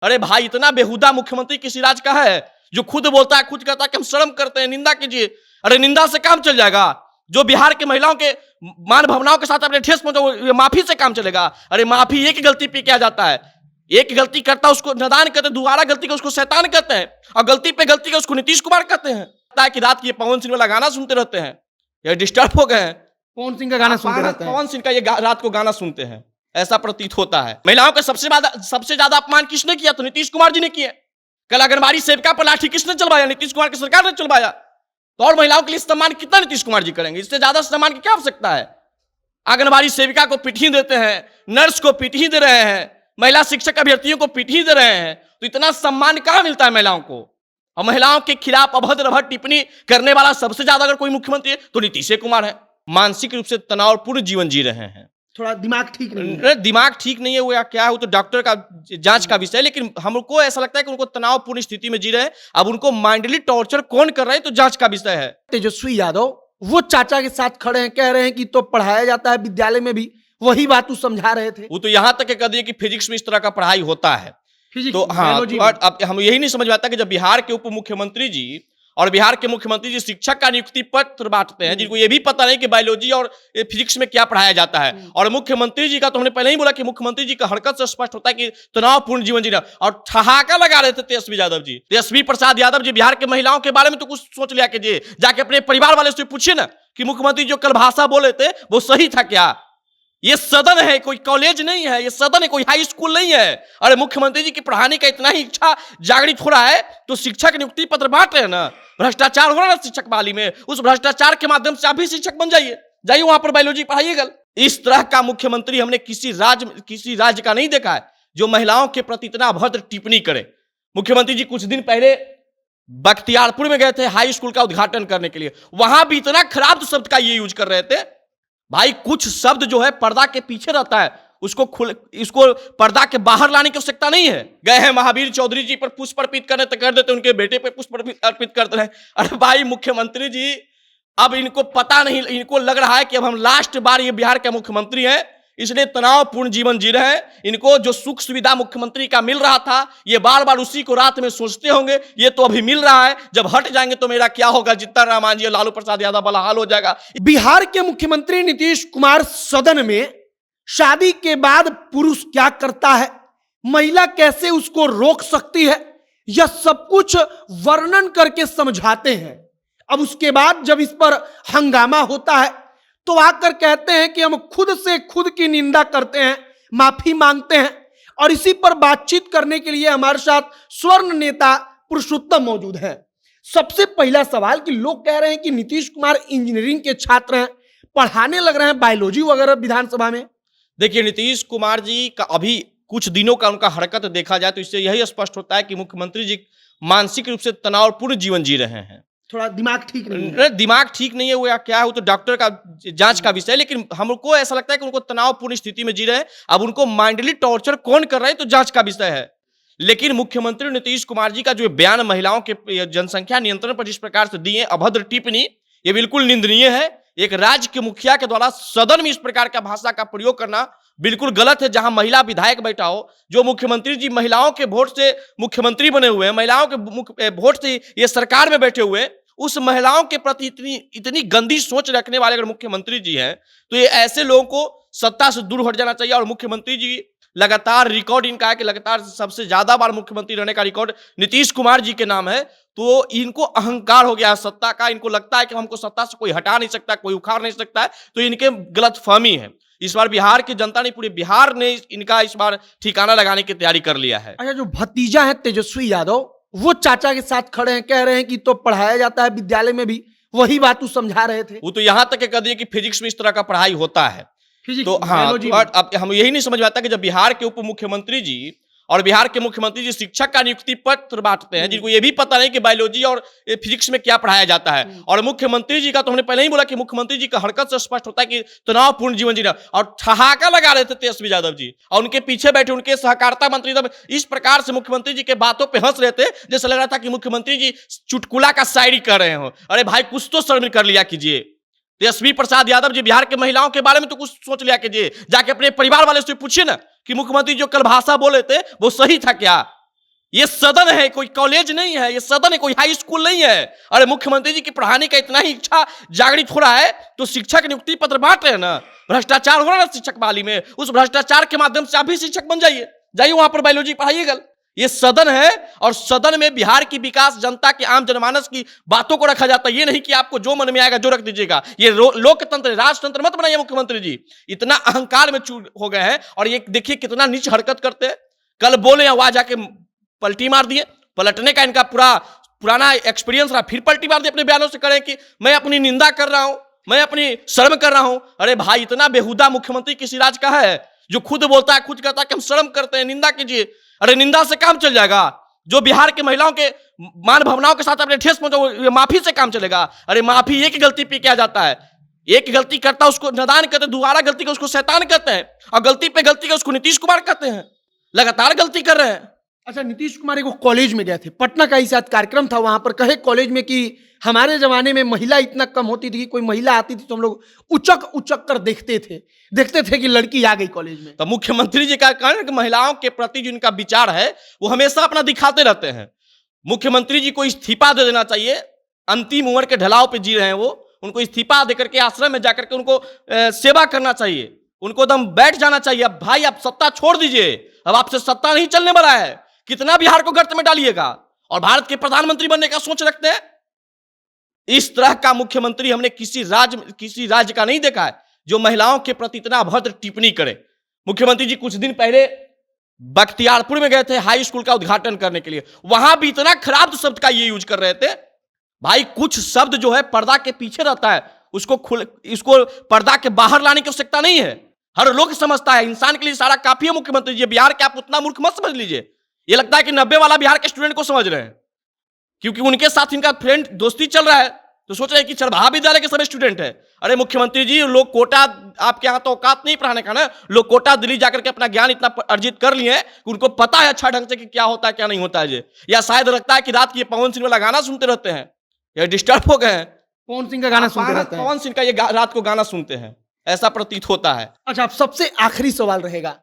अरे भाई, इतना बेहुदा मुख्यमंत्री किसी राज्य का है जो खुद बोलता है, खुद कहता है कि हम शर्म करते हैं, निंदा कीजिए। अरे निंदा से काम चल जाएगा? जो बिहार के महिलाओं के मान भावनाओं के साथ अपने ठेस पहुंचा, माफी से काम चलेगा? अरे माफी एक गलती पे किया जाता है, एक गलती करता है उसको नादान कहते हैं, दोबारा गलती को उसको शैतान कहते हैं, और गलती पे गलती का उसको नीतीश कुमार कहते हैं। पता है कि रात की पवन सिंह वाला गाना सुनते रहते हैं, ये डिस्टर्ब हो गए हैं। पवन सिंह का गाना सुनते रहते हैं, पवन सिंह का ये रात को गाना सुनते हैं, ऐसा प्रतीत होता है। महिलाओं का सबसे ज्यादा अपमान किसने किया? तो नीतीश कुमार जी ने किया। कल आंगनबाड़ी सेविका पर लाठी किसने चलवाया? नीतीश कुमार की सरकार ने चलवाया। तो और महिलाओं के लिए सम्मान कितना नीतीश कुमार जी करेंगे? इससे ज्यादा सम्मान की क्या आवश्यकता है? आंगनबाड़ी सेविका को पीट ही देते हैं, नर्स को पीट ही दे रहे हैं, महिला शिक्षक अभ्यर्थियों को पीट ही दे रहे हैं, तो इतना सम्मान कहां मिलता है महिलाओं को? और महिलाओं के खिलाफ अभद्र टिप्पणी करने वाला सबसे ज्यादा अगर कोई मुख्यमंत्री है तो नीतीश कुमार है। मानसिक रूप से तनावपूर्ण जीवन जी रहे हैं। थोड़ा दिमाग ठीक नहीं है। दिमाग ठीक नहीं है वो या क्या है वो तो डॉक्टर का जांच का विषय है, लेकिन हमको ऐसा लगता है कि उनको तनावपूर्ण स्थिति में जी रहे हैं। अब उनको माइंडली टॉर्चर कौन कर रहा है तो जांच का विषय है। तेजस्वी यादव वो चाचा के साथ खड़े हैं, कह रहे हैं कि तो पढ़ाया जाता है विद्यालय में भी, वही बात तू समझा रहे थे। वो तो यहां तक कह दिए कि फिजिक्स में इस तरह का पढ़ाई होता है। तो हाँ, तो अब हम यही नहीं समझ में आता कि जब बिहार के उप मुख्यमंत्री जी और बिहार के मुख्यमंत्री जी शिक्षक का नियुक्ति पत्र बांटते हैं, जिनको ये भी पता नहीं कि बायोलॉजी और फिजिक्स में क्या पढ़ाया जाता है, और मुख्यमंत्री जी का तो हमने पहले ही बोला कि मुख्यमंत्री जी का हरकत से स्पष्ट होता है कि तनावपूर्ण जीवन जीना, और ठहाका लगा रहे थे तेजस्वी यादव जी, तेजस्वी प्रसाद यादव जी। बिहार के महिलाओं के बारे में तो कुछ सोच लिया कीजिए, जाके अपने परिवार वाले से पूछिए ना कि मुख्यमंत्री जो कल भाषा बोले थे वो सही था क्या? ये सदन है, कोई कॉलेज नहीं है, ये सदन है, कोई हाई स्कूल नहीं है। अरे मुख्यमंत्री जी की पढ़ाने का इतना ही इच्छा जागृत हो रहा है तो शिक्षक नियुक्ति पत्र बांट रहे हैं ना। भ्रष्टाचार हो रहा है ना शिक्षक बहाली में, उस भ्रष्टाचार के माध्यम से आप भी शिक्षक बन जाइए, जाइए वहां पर बायोलॉजी पढ़ाइएगा। इस तरह का मुख्यमंत्री हमने किसी राज्य का नहीं देखा है जो महिलाओं के प्रति इतना अभद्र टिप्पणी करे। मुख्यमंत्री जी कुछ दिन पहले बख्तियारपुर में गए थे हाई स्कूल का उद्घाटन करने के लिए, वहां भी इतना खराब शब्द का ये यूज कर रहे थे। भाई कुछ शब्द जो है पर्दा के पीछे रहता है, इसको पर्दा के बाहर लाने की आवश्यकता नहीं है। गए हैं महावीर चौधरी जी पर पुष्प अर्पित करने तो कर देते, उनके बेटे पर पुष्प अर्पित करते हैं। अरे भाई मुख्यमंत्री जी, अब इनको पता नहीं, इनको लग रहा है कि अब हम लास्ट बार ये बिहार के मुख्यमंत्री हैं, इसलिए तनावपूर्ण जीवन जी रहे हैं। इनको जो सुख सुविधा मुख्यमंत्री का मिल रहा था ये बार बार उसी को रात में सोचते होंगे, ये तो अभी मिल रहा है, जब हट जाएंगे तो मेरा क्या होगा? जितना राम जी लालू प्रसाद यादव वाला हाल हो जाएगा। बिहार के मुख्यमंत्री नीतीश कुमार सदन में शादी के बाद पुरुष क्या करता है, महिला कैसे उसको रोक सकती है, यह सब कुछ वर्णन करके समझाते हैं। अब उसके बाद जब इस पर हंगामा होता है तो आकर कहते हैं कि हम खुद से खुद की निंदा करते हैं, माफी मांगते हैं। और इसी पर बातचीत करने के लिए हमारे साथ स्वर्ण नेता पुरुषोत्तम मौजूद हैं। सबसे पहला सवाल कि लोग कह रहे हैं कि नीतीश कुमार इंजीनियरिंग के छात्र हैं, पढ़ाने लग रहे हैं बायोलॉजी वगैरह विधानसभा में। देखिए नीतीश कुमार जी का अभी कुछ दिनों का उनका हरकत देखा जाए तो इससे यही स्पष्ट होता है कि मुख्यमंत्री जी मानसिक रूप से तनावपूर्ण जीवन जी रहे हैं। थोड़ा दिमाग ठीक नहीं है। दिमाग ठीक नहीं है वो या क्या है वो तो डॉक्टर का जांच का विषय है, लेकिन हमको ऐसा लगता है कि उनको तनावपूर्ण स्थिति में जी रहे हैं। अब उनको माइंडली टॉर्चर कौन कर रहा है तो जांच का विषय है। लेकिन मुख्यमंत्री नीतीश कुमार जी का जो बयान महिलाओं के जनसंख्या नियंत्रण पर जिस प्रकार से दिए अभद्र टिप्पणी, ये बिल्कुल निंदनीय है। एक राज्य के मुखिया के द्वारा सदन में इस प्रकार का भाषा का प्रयोग करना बिल्कुल गलत है। जहां महिला विधायक बैठा हो, जो मुख्यमंत्री जी महिलाओं के वोट से मुख्यमंत्री बने हुए हैं, महिलाओं के वोट से ये सरकार में बैठे हुए, उस महिलाओं के प्रति इतनी गंदी सोच रखने वाले अगर मुख्यमंत्री जी हैं तो ये ऐसे लोगों को सत्ता से दूर हट जाना चाहिए। और मुख्यमंत्री जी लगातार रिकॉर्ड इनका है कि लगातार सबसे ज्यादा बार मुख्यमंत्री रहने का रिकॉर्ड नीतीश कुमार जी के नाम है। तो इनको अहंकार हो गया है सत्ता का, इनको लगता है कि हमको सत्ता से कोई हटा नहीं सकता, कोई उखाड़ नहीं सकता है, तो इनके गलतफहमी है। इस बार बिहार की जनता ने, पूरे बिहार ने इनका इस बार ठिकाना लगाने की तैयारी कर लिया है। अच्छा, जो भतीजा है तेजस्वी यादव वो चाचा के साथ खड़े हैं, कह रहे हैं कि तो पढ़ाया जाता है विद्यालय में भी, वही बात तू समझा रहे थे। वो तो यहां तक कह दिए कि फिजिक्स में इस तरह का पढ़ाई होता है। तो हाँ, तो अब हम यही नहीं समझ में आता कि जब बिहार के उप मुख्यमंत्री जी और बिहार के मुख्यमंत्री जी शिक्षक का नियुक्ति पत्र बांटते हैं, जिनको ये भी पता नहीं कि बायोलॉजी और फिजिक्स में क्या पढ़ाया जाता है, और मुख्यमंत्री जी का तो हमने पहले ही बोला कि मुख्यमंत्री जी का हरकत से स्पष्ट होता है कि तनावपूर्ण जीवन जीना, और ठहाका लगा रहे थे तेजस्वी यादव जी, और उनके पीछे बैठे उनके सहकारिता मंत्री इस प्रकार से मुख्यमंत्री जी के बातों पर हंस रहे थे जैसे लग रहा था कि मुख्यमंत्री जी चुटकुला का शायरी कर रहे हो। अरे भाई कुछ तो शर्म कर लिया कीजिए। तेजस्वी प्रसाद यादव जी, बिहार के महिलाओं के बारे में तो कुछ सोच लिया कीजिए, जाके अपने परिवार वाले से पूछिए ना कि मुख्यमंत्री जो कल भाषा बोले थे वो सही था क्या? ये सदन है, कोई कॉलेज नहीं है, ये सदन है, कोई हाई स्कूल नहीं है। अरे मुख्यमंत्री जी की पढ़ाने का इतना ही इच्छा जागृत हो रहा है तो शिक्षक नियुक्ति पत्र बांट रहे हैं ना। भ्रष्टाचार हो रहा है ना शिक्षक बहाली में, उस भ्रष्टाचार के माध्यम से आप भी शिक्षक बन जाइए, जाइए वहां पर बायोलॉजी पढ़ाइएगा। ये सदन है और सदन में बिहार की विकास, जनता की, आम जनमानस की बातों को रखा जाता है। ये नहीं कि आपको जो मन में आएगा जो रख दीजिएगा। ये लोकतंत्र, राजतंत्र मत बनाइए मुख्यमंत्री जी। इतना अहंकार में चूर हो गए हैं और ये देखिए कितना नीच हरकत करते हैं। कल बोले वहां जाके पलटी मार दिए, पलटने का इनका पुराना एक्सपीरियंस रहा, फिर पलटी मार दिए अपने बयानों से करें कि मैं अपनी निंदा कर रहा हूं, मैं अपनी शर्म कर रहा हूं। अरे भाई, इतना बेहुदा मुख्यमंत्री किसी राज्य का है जो खुद बोलता है, खुद कहता है कि हम शर्म करते हैं, निंदा कीजिए। अरे निंदा से काम चल जाएगा? जो बिहार के महिलाओं के मान भावनाओं के साथ अपने ठेस पहुंचा, माफी से काम चलेगा? अरे माफी एक गलती पे किया जाता है, एक गलती करता है उसको नादान कहते हैं, दोबारा गलती का उसको शैतान कहते हैं, और गलती पे गलती का उसको नीतीश कुमार कहते हैं। लगातार गलती कर रहे हैं। अच्छा, नीतीश कुमार एक कॉलेज में गए थे, पटना का ही शायद कार्यक्रम था, वहां पर कहे कॉलेज में कि हमारे जमाने में महिला इतना कम होती थी कि कोई महिला आती थी तो हम लोग उचक उचक कर देखते थे कि लड़की आ गई कॉलेज में। तो मुख्यमंत्री जी का कहना है कि महिलाओं के प्रति जिनका विचार है वो हमेशा अपना दिखाते रहते हैं। मुख्यमंत्री जी को इस्तीफा दे देना चाहिए। अंतिम उम्र के ढलाव पे जी रहे हैं वो, उनको इस्तीफा देकर के आश्रम में जाकर के उनको सेवा करना चाहिए, उनको दम बैठ जाना चाहिए। अब भाई आप सत्ता छोड़ दीजिए, अब आपसे सत्ता नहीं चलने वाला है। कितना बिहार को गर्त में डालिएगा और भारत के प्रधानमंत्री बनने का सोच रखते हैं? इस तरह का मुख्यमंत्री हमने किसी राज्य का नहीं देखा है जो महिलाओं के प्रति इतना अभद्र टिप्पणी करे। मुख्यमंत्री जी कुछ दिन पहले बख्तियारपुर में गए थे हाई स्कूल का उद्घाटन करने के लिए, वहां भी इतना खराब शब्द का ये यूज कर रहे थे। भाई कुछ शब्द जो है पर्दा के पीछे रहता है, इसको पर्दा के बाहर लाने की आवश्यकता नहीं है। हर लोग समझता है, इंसान के लिए सारा काफी है। मुख्यमंत्री जी बिहार के आप उतना मूर्ख मत समझ लीजिए। ये लगता है कि 90 वाला बिहार के स्टूडेंट को समझ रहे हैं, क्योंकि उनके साथ इनका फ्रेंड दोस्ती चल रहा है तो सोच रहे हैं कि चरवाहा विद्यालय के सभी स्टूडेंट है। अरे मुख्यमंत्री जी, लोग कोटा, आपके यहाँ तो औकात नहीं पढ़ाने का ना, लोग कोटा दिल्ली जाकर के अपना ज्ञान इतना अर्जित कर लिए हैं कि उनको पता है अच्छा ढंग से कि क्या होता है क्या नहीं होता है। या शायद लगता है कि रात की पवन सिंह वाला गाना सुनते रहते हैं, या डिस्टर्ब हो गए हैं। पवन सिंह का गाना सुनते रहते हैं, पवन सिंह का ये रात को गाना सुनते हैं, ऐसा प्रतीत होता है। अच्छा, अब सबसे आखिरी सवाल रहेगा,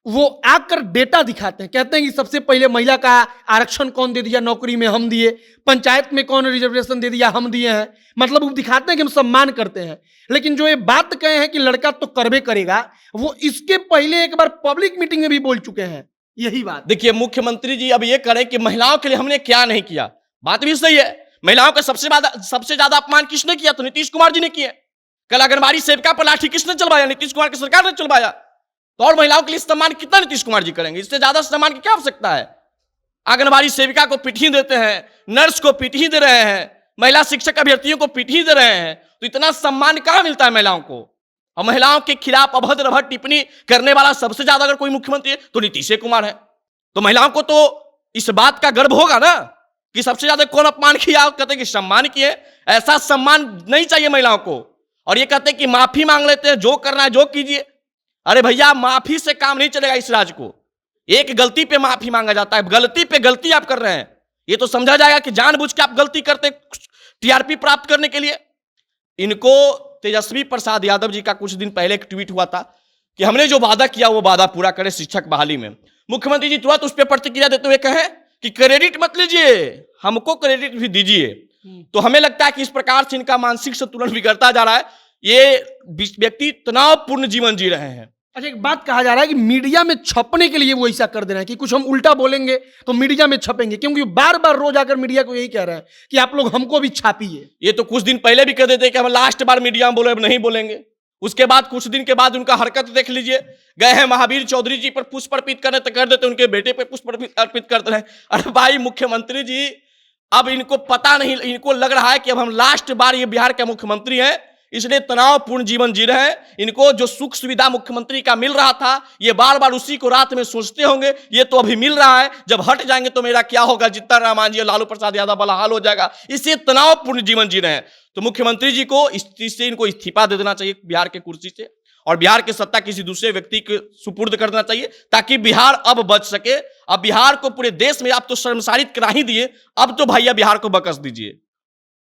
वो आकर डेटा दिखाते हैं, कहते हैं कि सबसे पहले महिला का आरक्षण कौन दे दिया, नौकरी में हम दिए, पंचायत में कौन रिजर्वेशन दे दिया, हम दिए हैं। मतलब वो दिखाते हैं कि हम सम्मान करते हैं, लेकिन जो ये बात कहे हैं कि लड़का तो करबे करेगा, वो इसके पहले एक बार पब्लिक मीटिंग में भी बोल चुके हैं यही बात। देखिए मुख्यमंत्री जी अब ये करें कि महिलाओं के लिए हमने क्या नहीं किया, बात भी सही है। महिलाओं का सबसे ज्यादा अपमान किसने किया? तो नीतीश कुमार जी ने किया। कल आंगनबाड़ी सेविका पर लाठी किसने चलवाया? नीतीश कुमार की सरकार ने चलवाया। तो और महिलाओं के लिए सम्मान कितना नीतीश कुमार जी करेंगे? इससे ज्यादा सम्मान की क्या आवश्यकता है? आंगनबाड़ी सेविका को पिट ही देते हैं, नर्स को पिट ही दे रहे हैं, महिला शिक्षक अभ्यर्थियों को पिट ही दे रहे हैं, तो इतना सम्मान कहां मिलता है महिलाओं को? और महिलाओं के खिलाफ अभद्र टिप्पणी करने वाला सबसे ज्यादा अगर कोई मुख्यमंत्री है तो नीतीश कुमार है। तो महिलाओं को तो इस बात का गर्व होगा ना कि सबसे ज्यादा कौन अपमान किया? कहते कि सम्मान किए। ऐसा सम्मान नहीं चाहिए महिलाओं को। और ये कहते कि माफी मांग लेते हैं, जो करना है जो कीजिए। अरे भैया, माफी से काम नहीं चलेगा इस राज्य को। एक गलती पे माफी मांगा जाता है, गलती पे गलती आप कर रहे हैं, ये तो समझा जाएगा कि जानबूझ के आप गलती करते टीआरपी प्राप्त करने के लिए। इनको तेजस्वी प्रसाद यादव जी का कुछ दिन पहले एक ट्वीट हुआ था कि हमने जो वादा किया वो वादा पूरा करें शिक्षक बहाली में। मुख्यमंत्री जी तुरंत उस पर प्रतिक्रिया देते हुए कहे कि क्रेडिट मत लीजिए, हमको क्रेडिट भी दीजिए। तो हमें लगता है कि इस प्रकार से इनका मानसिक संतुलन बिगड़ता जा रहा है। ये व्यक्ति तनावपूर्ण जीवन जी रहे हैं। अच्छा, एक बात कहा जा रहा है कि मीडिया में छपने के लिए वो ऐसा कर दे रहे हैं कि कुछ हम उल्टा बोलेंगे तो मीडिया में छपेंगे, क्योंकि बार बार रोज आकर मीडिया को यही कह रहे हैं कि आप लोग हमको भी छापिए। ये तो कुछ दिन पहले भी कह देते कि हम लास्ट बार मीडिया में बोले, अब नहीं बोलेंगे। उसके बाद कुछ दिन के बाद उनका हरकत देख लीजिए, गए हैं महावीर चौधरी जी पर पुष्प अर्पित करने तो कर देते, उनके बेटे पर पुष्प अर्पित करते रहे। अरे भाई मुख्यमंत्री जी, अब इनको पता नहीं, इनको लग रहा है कि अब हम लास्ट बार ये बिहार के मुख्यमंत्री हैं, इसलिए तनावपूर्ण जीवन जी रहे हैं। इनको जो सुख सुविधा मुख्यमंत्री का मिल रहा था, ये बार बार उसी को रात में सोचते होंगे, ये तो अभी मिल रहा है, जब हट जाएंगे तो मेरा क्या होगा, जीतन राम मांझी और लालू प्रसाद यादव वाला हाल हो जाएगा। इससे तनावपूर्ण जीवन जी रहे हैं। तो मुख्यमंत्री जी को इस चीज से इनको इस्तीफा दे देना चाहिए बिहार के कुर्सी से, और बिहार की सत्ता किसी दूसरे व्यक्ति के सुपुर्द कर देना चाहिए, ताकि बिहार अब बच सके। अब बिहार को पूरे देश में आप तो शर्मसारित करा ही दिए, अब तो भैया बिहार को बकस दीजिए।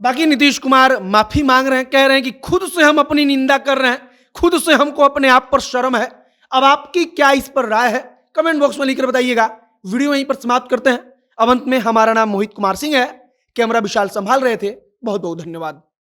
बाकी नीतीश कुमार माफी मांग रहे हैं, कह रहे हैं कि खुद से हम अपनी निंदा कर रहे हैं, खुद से हमको अपने आप पर शर्म है। अब आपकी क्या इस पर राय है? कमेंट बॉक्स में लिखकर बताइएगा। वीडियो यहीं पर समाप्त करते हैं। अब अंत में हमारा नाम मोहित कुमार सिंह है, कैमरा विशाल संभाल रहे थे। बहुत बहुत धन्यवाद।